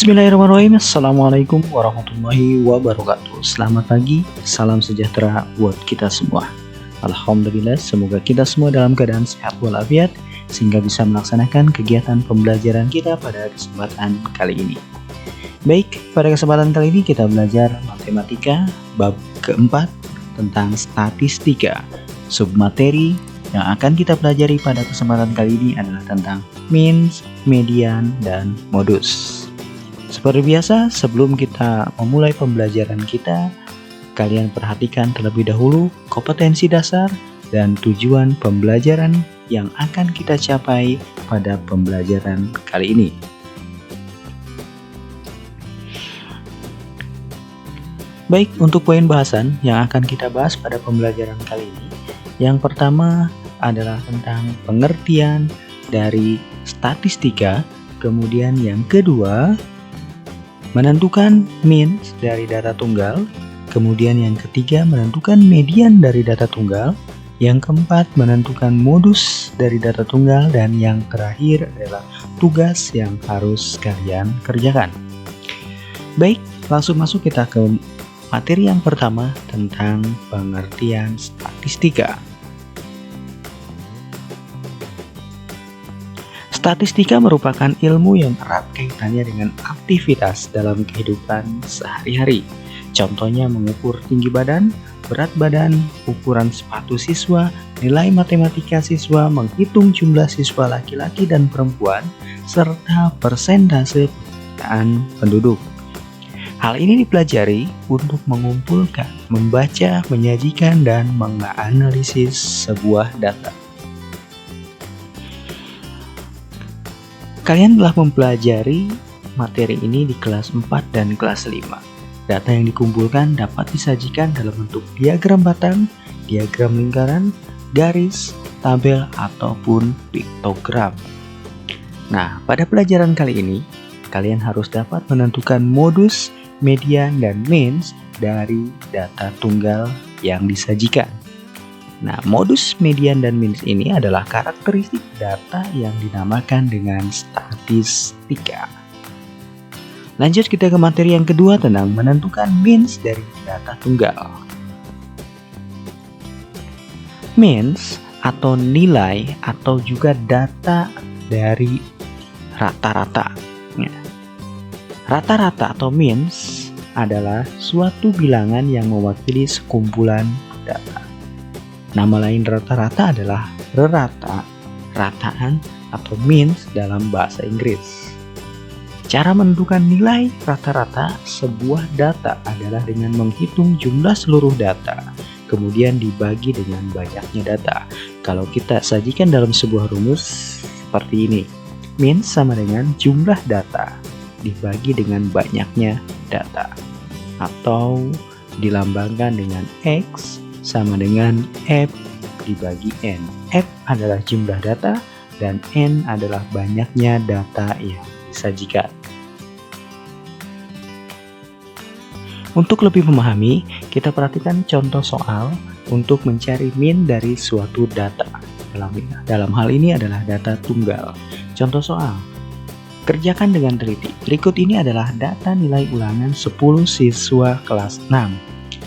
Bismillahirrahmanirrahim. Assalamualaikum warahmatullahi wabarakatuh. Selamat pagi, salam sejahtera buat kita semua. Alhamdulillah, semoga kita semua dalam keadaan sehat walafiat sehingga bisa melaksanakan kegiatan pembelajaran kita pada kesempatan kali ini. Baik, pada kesempatan kali ini kita belajar matematika bab keempat tentang statistika. Submateri yang akan kita pelajari pada kesempatan kali ini adalah tentang means, median, dan modus. Seperti biasa, sebelum kita memulai pembelajaran kita, kalian perhatikan terlebih dahulu kompetensi dasar dan tujuan pembelajaran yang akan kita capai pada pembelajaran kali ini. Baik, untuk poin bahasan yang akan kita bahas pada pembelajaran kali ini, yang pertama adalah tentang pengertian dari statistika, kemudian yang kedua menentukan means dari data tunggal, kemudian yang ketiga menentukan median dari data tunggal, yang keempat menentukan modus dari data tunggal, dan yang terakhir adalah tugas yang harus kalian kerjakan. Baik, langsung masuk kita ke materi yang pertama tentang pengertian statistika. Statistika merupakan ilmu yang erat kaitannya dengan aktivitas dalam kehidupan sehari-hari. Contohnya mengukur tinggi badan, berat badan, ukuran sepatu siswa, nilai matematika siswa, menghitung jumlah siswa laki-laki dan perempuan, serta persentase permintaan penduduk. Hal ini dipelajari untuk mengumpulkan, membaca, menyajikan, dan menganalisis sebuah data. Kalian telah mempelajari materi ini di kelas 4 dan kelas 5. Data yang dikumpulkan dapat disajikan dalam bentuk diagram batang, diagram lingkaran, garis, tabel, ataupun piktogram. Nah, pada pelajaran kali ini, kalian harus dapat menentukan modus, median, dan means dari data tunggal yang disajikan. Nah, modus, median, dan means ini adalah karakteristik data yang dinamakan dengan statistika. Lanjut kita ke materi yang kedua tentang menentukan means dari data tunggal. Means atau nilai atau juga data dari rata-rata. Rata-rata atau means adalah suatu bilangan yang mewakili sekumpulan data. Nama lain rata-rata adalah rerata, rataan, atau means dalam bahasa Inggris. Cara menentukan nilai rata-rata sebuah data adalah dengan menghitung jumlah seluruh data, kemudian dibagi dengan banyaknya data. Kalau kita sajikan dalam sebuah rumus seperti ini, means sama dengan jumlah data dibagi dengan banyaknya data, atau dilambangkan dengan X sama dengan F dibagi N. F adalah jumlah data dan N adalah banyaknya data yang disajikan. Untuk lebih memahami, kita perhatikan contoh soal untuk mencari mean dari suatu data. Dalam hal ini adalah data tunggal. Contoh soal. Kerjakan dengan teliti. Berikut ini adalah data nilai ulangan 10 siswa kelas 6.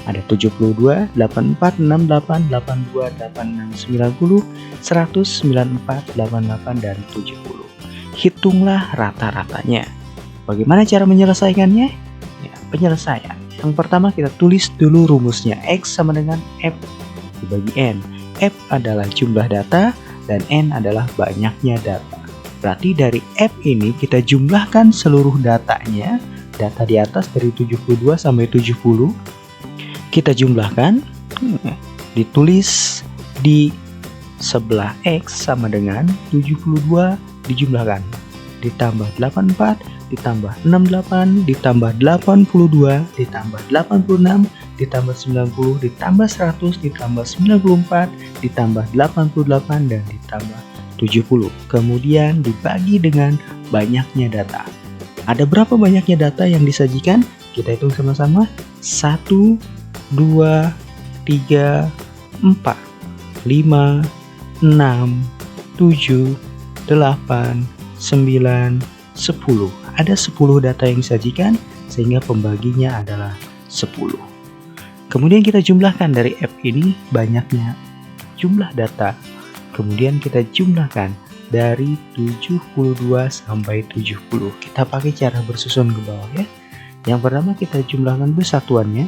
Ada 72, 84, 68, 82, 86, 90, 100, 94, 88, dan 70. Hitunglah rata-ratanya. Bagaimana cara menyelesaikannya? Ya, penyelesaian. Yang pertama kita tulis dulu rumusnya. X sama dengan F dibagi N. F adalah jumlah data dan N adalah banyaknya data. Berarti dari F ini kita jumlahkan seluruh datanya. Data di atas dari 72 sampai 70. Kita jumlahkan, ditulis di sebelah X sama dengan 72 dijumlahkan, ditambah 84, ditambah 68, ditambah 82, ditambah 86, ditambah 90, ditambah 100, ditambah 94, ditambah 88, dan ditambah 70. Kemudian dibagi dengan banyaknya data. Ada berapa banyaknya data yang disajikan? Kita hitung sama-sama. 1, 2, 3, 4, 5, 6, 7, 8, 9, 10. ada 10 data yang disajikan, sehingga pembaginya adalah 10. Kemudian kita jumlahkan dari F ini banyaknya jumlah data. Kemudian kita jumlahkan dari 72 sampai 70. Kita pakai cara bersusun ke bawah ya. Yang pertama kita jumlahkan bersatuannya.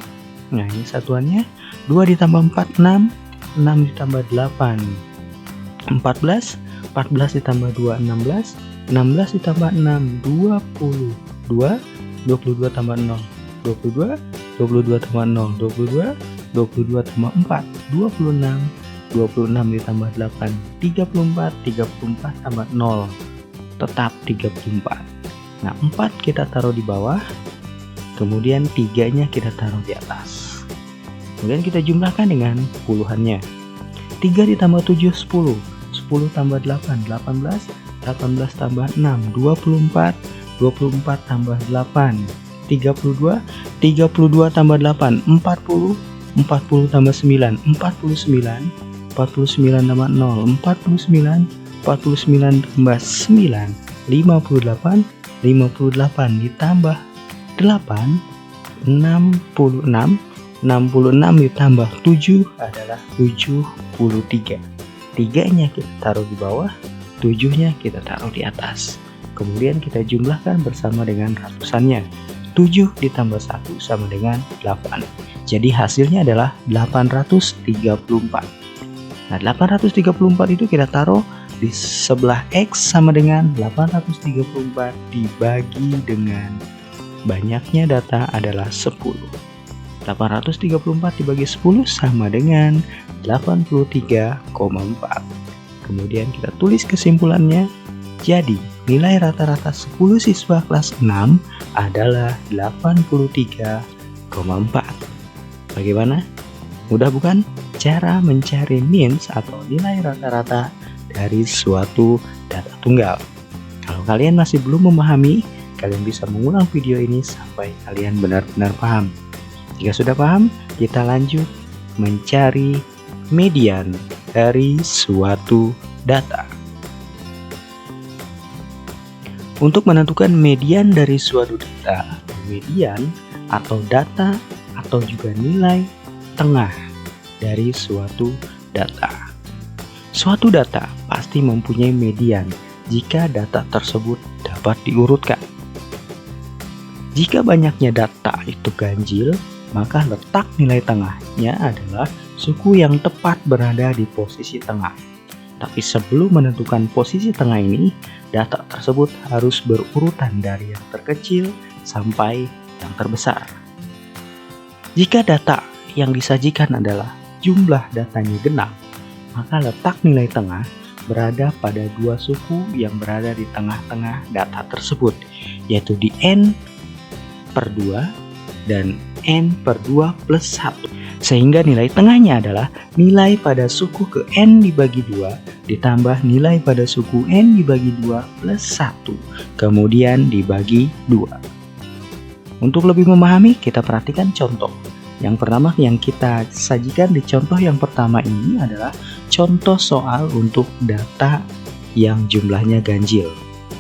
Nah, ini satuannya 2 ditambah 4, 6. 6 ditambah 8, 14. 14 ditambah 2, 16. 16 ditambah 6, 22. 22 tambah 0, 22. 22 tambah 0, 22. 22 tambah 4, 26. 26 ditambah 8, 34. 34 tambah 0, tetap 34. Nah, 4 kita taruh di bawah. Kemudian 3-nya kita taruh di atas. Kemudian kita jumlahkan dengan puluhannya. 3 ditambah 7, 10. 10 tambah 8, 18. 18 tambah 6, 24. 24 tambah 8, 32. 32 tambah 8, 40. 40 tambah 9, 49. 49 tambah 0, 49. 49 tambah 9, 58. 58 ditambah 8, 66. 66 ditambah 7 adalah 73. 3-nya kita taruh di bawah, 7-nya kita taruh di atas. Kemudian kita jumlahkan bersama dengan ratusannya. 7 ditambah 1 sama dengan 8. Jadi hasilnya adalah 834. Nah, 834 itu kita taruh di sebelah X sama dengan 834 dibagi dengan banyaknya data adalah 10. 834 dibagi 10 sama dengan 83,4. Kemudian kita tulis kesimpulannya. Jadi, nilai rata-rata 10 siswa kelas 6 adalah 83,4. Bagaimana? Mudah bukan? Cara mencari means atau nilai rata-rata dari suatu data tunggal. Kalau kalian masih belum memahami, kalian bisa mengulang video ini sampai kalian benar-benar paham. Jika sudah paham, kita lanjut mencari median dari suatu data. Untuk menentukan median dari suatu data, median atau data atau juga nilai tengah dari suatu data. Suatu data pasti mempunyai median jika data tersebut dapat diurutkan. Jika banyaknya data itu ganjil, maka letak nilai tengahnya adalah suku yang tepat berada di posisi tengah. Tapi sebelum menentukan posisi tengah ini, data tersebut harus berurutan dari yang terkecil sampai yang terbesar. Jika data yang disajikan adalah jumlah datanya genap, maka letak nilai tengah berada pada dua suku yang berada di tengah-tengah data tersebut, yaitu di N/2 dan N/2 plus 1. Sehingga nilai tengahnya adalah nilai pada suku ke N dibagi 2 ditambah nilai pada suku N dibagi 2 plus 1, kemudian dibagi 2. Untuk lebih memahami, kita perhatikan contoh. Yang pertama yang kita sajikan di contoh yang pertama ini adalah contoh soal untuk data yang jumlahnya ganjil.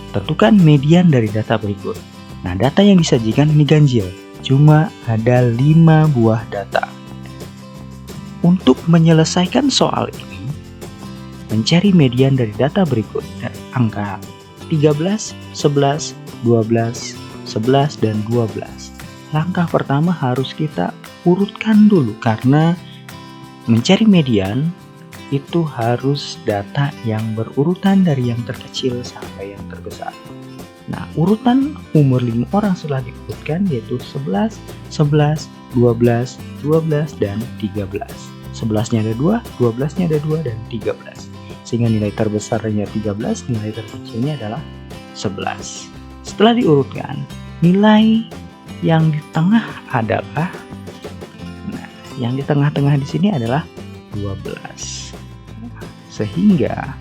Tentukan median dari data berikut. Nah, data yang disajikan ini ganjil, cuma ada 5 buah data. Untuk menyelesaikan soal ini, mencari median dari data berikut dari angka 13, 11, 12, 11, dan 12. Langkah pertama harus kita urutkan dulu, karena mencari median itu harus data yang berurutan dari yang terkecil sampai yang terbesar. Nah, urutan umur 5 orang setelah diurutkan yaitu 11, 11, 12, 12, dan 13. 11-nya ada 2, 12-nya ada 2, dan 13. Sehingga nilai terbesarnya 13, nilai terkecilnya adalah 11. Setelah diurutkan, nilai yang di tengah adalah, nah, yang di tengah-tengah di sini adalah 12. Sehingga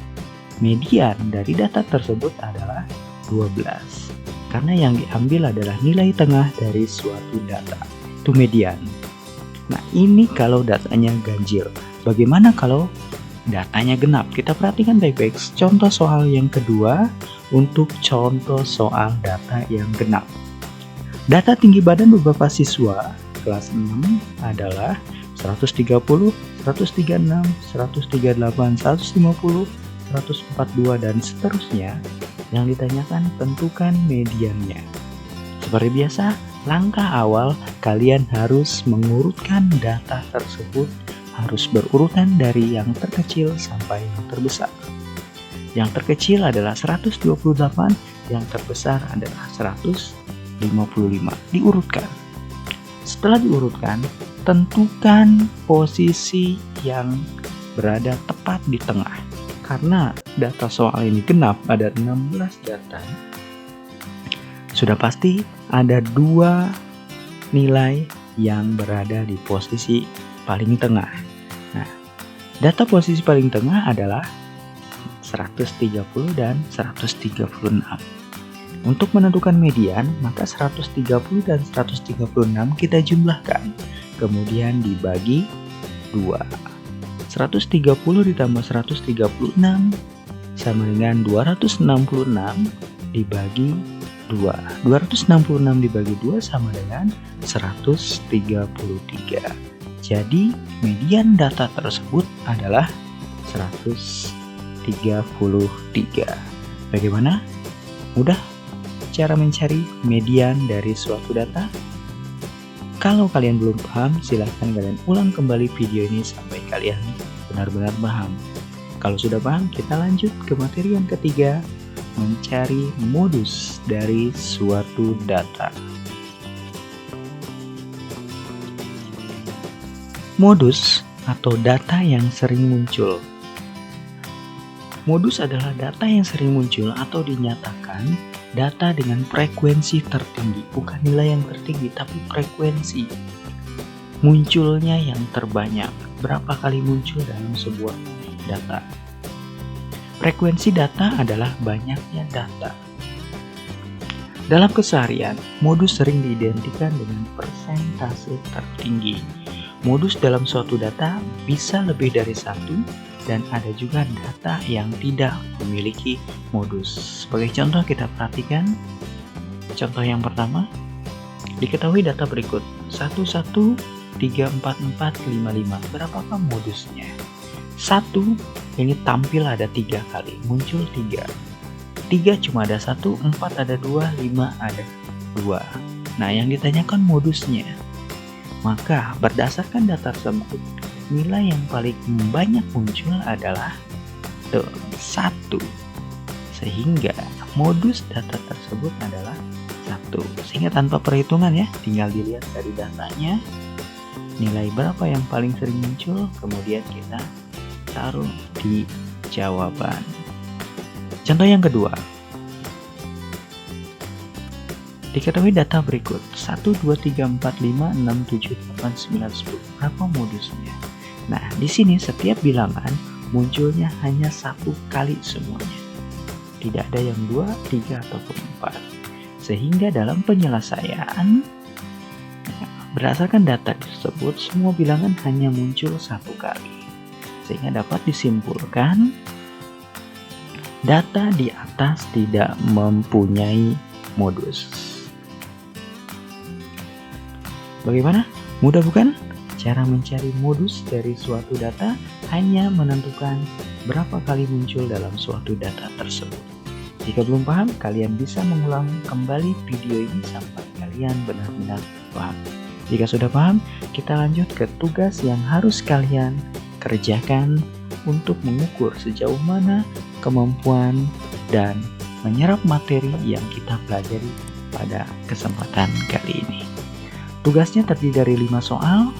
median dari data tersebut adalah 12. Karena yang diambil adalah nilai tengah dari suatu data, itu median. Nah, ini kalau datanya ganjil. Bagaimana kalau datanya genap. Kita perhatikan baik-baik contoh soal yang kedua untuk contoh soal data yang genap. Data tinggi badan beberapa siswa kelas 6 adalah 130, 136, 138, 150, 142 dan seterusnya. Yang ditanyakan tentukan mediannya. Seperti biasa, langkah awal kalian harus mengurutkan data tersebut, harus berurutan dari yang terkecil sampai yang terbesar. Yang terkecil adalah 128, yang terbesar adalah 155. Diurutkan. Setelah diurutkan, tentukan posisi yang berada tepat di tengah. Karena data soal ini genap, ada 16 data, sudah pasti ada 2 nilai yang berada di posisi paling tengah. Nah, data posisi paling tengah adalah 130 dan 136. Untuk menentukan median, maka 130 dan 136 kita jumlahkan, kemudian dibagi 2. 130 ditambah 136 sama dengan 266 dibagi 2. 266 dibagi 2 sama dengan 133. Jadi median data tersebut adalah 133. Bagaimana? Mudah cara mencari median dari suatu data? Kalau kalian belum paham, silahkan kalian ulang kembali video ini sampai kalian benar-benar paham. Kalau sudah paham, kita lanjut ke materi yang ketiga, mencari modus dari suatu data. Modus atau data yang sering muncul. Modus adalah data yang sering muncul atau dinyatakan data dengan frekuensi tertinggi, bukan nilai yang tertinggi, tapi frekuensi munculnya yang terbanyak. Berapa kali muncul dalam sebuah data? Frekuensi data adalah banyaknya data. Dalam keseharian, modus sering diidentikan dengan persentase tertinggi. Modus dalam suatu data bisa lebih dari satu, dan ada juga data yang tidak memiliki modus. Sebagai contoh kita perhatikan, contoh yang pertama, diketahui data berikut, 113445. Berapakah modusnya? 1 ini tampil ada 3 kali, muncul 3. 3 cuma ada 1, 4 ada 2, 5 ada 2. Nah, yang ditanyakan modusnya. Maka berdasarkan data tersebut, nilai yang paling banyak muncul adalah 1. Sehingga modus data tersebut adalah 1. Sehingga tanpa perhitungan ya, tinggal dilihat dari datanya, nilai berapa yang paling sering muncul, kemudian kita taruh di jawaban. Contoh yang kedua. Diketahui data berikut, 1, 2, 3, 4, 5, 6, 7, 8, 9, 10. Berapa modusnya? Nah, di sini setiap bilangan munculnya hanya 1 kali semuanya. Tidak ada yang 2, 3, ataupun 4. Sehingga dalam penyelesaian, berdasarkan data tersebut, semua bilangan hanya muncul 1 kali. Sehingga dapat disimpulkan, data di atas tidak mempunyai modus. Bagaimana? Mudah bukan? Cara mencari modus dari suatu data hanya menentukan berapa kali muncul dalam suatu data tersebut. Jika belum paham, kalian bisa mengulang kembali video ini sampai kalian benar-benar paham. Jika sudah paham, kita lanjut ke tugas yang harus kalian kerjakan untuk mengukur sejauh mana kemampuan dan menyerap materi yang kita pelajari pada kesempatan kali ini. Tugasnya terdiri dari 5 soal,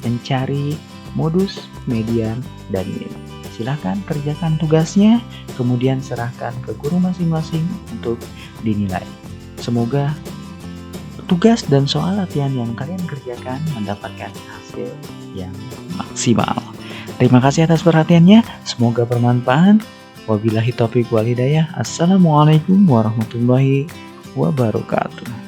mencari modus, median, dan min. Silahkan kerjakan tugasnya, kemudian serahkan ke guru masing-masing untuk dinilai. Semoga tugas dan soal latihan yang kalian kerjakan mendapatkan hasil yang maksimal. Terima kasih atas perhatiannya, semoga bermanfaat. Wabillahi taufiq wal hidayah. Assalamualaikum warahmatullahi wabarakatuh.